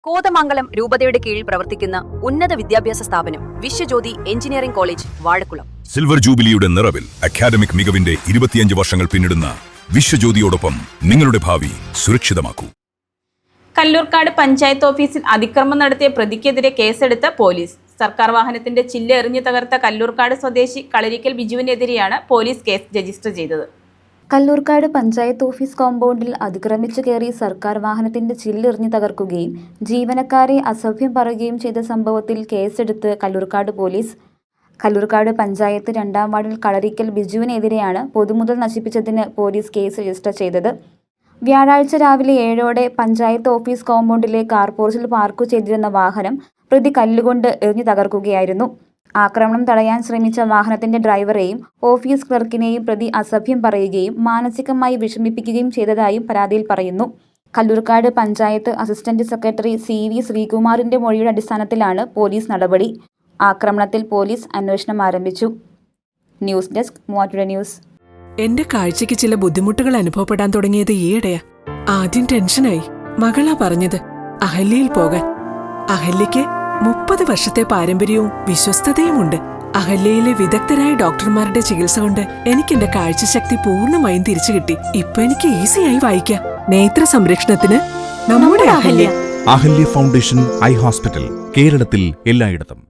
കോതമംഗലം രൂപതയുടെ കീഴിൽ പ്രവർത്തിക്കുന്ന ഉന്നത വിദ്യാഭ്യാസ സ്ഥാപനം Vishwajyothi engineering college Vazhakulam. Silver ജൂബിലിയുടെ നിറവിൽ അക്കാദമിക് മികവിന്റെ 25 വർഷങ്ങൾ പിന്നിടുന്ന വിശ്വജ്യോതിയോടൊപ്പം നിങ്ങളുടെ ഭാവി സുരക്ഷിതമാക്കൂ. കല്ലൂർക്കാട് പഞ്ചായത്ത് ഓഫീസിൽ അതിക്രമം നടത്തിയ പ്രതിക്കെതിരെ കേസെടുത്ത പോലീസ്. സർക്കാർ വാഹനത്തിന്റെ ചില്ല് എറിഞ്ഞു തകർത്ത കല്ലൂർക്കാട് സ്വദേശി കളരിക്കൽ ബിജുവിനെതിരെയാണ് പോലീസ് കേസ് രജിസ്റ്റർ ചെയ്തത്. കല്ലൂർക്കാട് പഞ്ചായത്ത് ഓഫീസ് കോമ്പൗണ്ടിൽ അതിക്രമിച്ചു കയറി സർക്കാർ വാഹനത്തിന്റെ ചില്ലെറിഞ്ഞു തകർക്കുകയും ജീവനക്കാരെ അസഭ്യം പറയുകയും ചെയ്ത സംഭവത്തിൽ കേസെടുത്ത് കല്ലൂർക്കാട് പോലീസ്. കല്ലൂർക്കാട് പഞ്ചായത്ത് 2-ാം വാർഡിൽ കളരിക്കൽ ബിജുവിനെതിരെയാണ് പൊതുമുതൽ നശിപ്പിച്ചതിന് പോലീസ് കേസ് രജിസ്റ്റർ ചെയ്തത്. വ്യാഴാഴ്ച രാവിലെ 7ഓടെ പഞ്ചായത്ത് ഓഫീസ് കോമ്പൗണ്ടിലെ കാർപോർച്ചിൽ പാർക്ക് ചെയ്തിരുന്ന വാഹനം പ്രതി കല്ലുകൊണ്ട് എറിഞ്ഞു തകർക്കുകയായിരുന്നു. ആക്രമണം തടയാൻ ശ്രമിച്ച വാഹനത്തിന്റെ ഡ്രൈവറെയും ഓഫീസ് ക്ലർക്കിനെയും പ്രതി അസഭ്യം പറയുകയും മാനസികമായി വിഷമിപ്പിക്കുകയും ചെയ്തതായും പരാതിയിൽ പറയുന്നു. Kallurkad panchayat assistant secretary CV ശ്രീകുമാറിന്റെ മൊഴിയുടെ അടിസ്ഥാനത്തിലാണ് പോലീസ് നടപടി. ആക്രമണത്തിൽ പോലീസ് അന്വേഷണം ആരംഭിച്ചു. News desk Muvattupuzha news. എന്റെ കാഴ്ചയ്ക്ക് ചില ബുദ്ധിമുട്ടുകൾ അനുഭവപ്പെടാൻ തുടങ്ങിയത് ഈയിടെയാ. ആദ്യം ടെൻഷനായി. മകളാ പറഞ്ഞത് അഹല്യയിൽ പോകാൻ. അഹല്യയ്ക്ക് 30 വർഷത്തെ പാരമ്പര്യവും വിശ്വസ്തതയുമുണ്ട്. അഹല്യയിലെ വിദഗ്ധരായ ഡോക്ടർമാരുടെ ചികിത്സ കൊണ്ട് എനിക്ക് എന്റെ കാഴ്ചശക്തി പൂർണ്ണമായും തിരിച്ചു കിട്ടി. ഇപ്പൊ എനിക്ക് ഈസിയായി വായിക്കാം. നേത്ര സംരക്ഷണത്തിന് നമ്മുടെ Ahalya. Ahalya foundation eye hospital, കേരളത്തിൽ എല്ലായിടത്തും.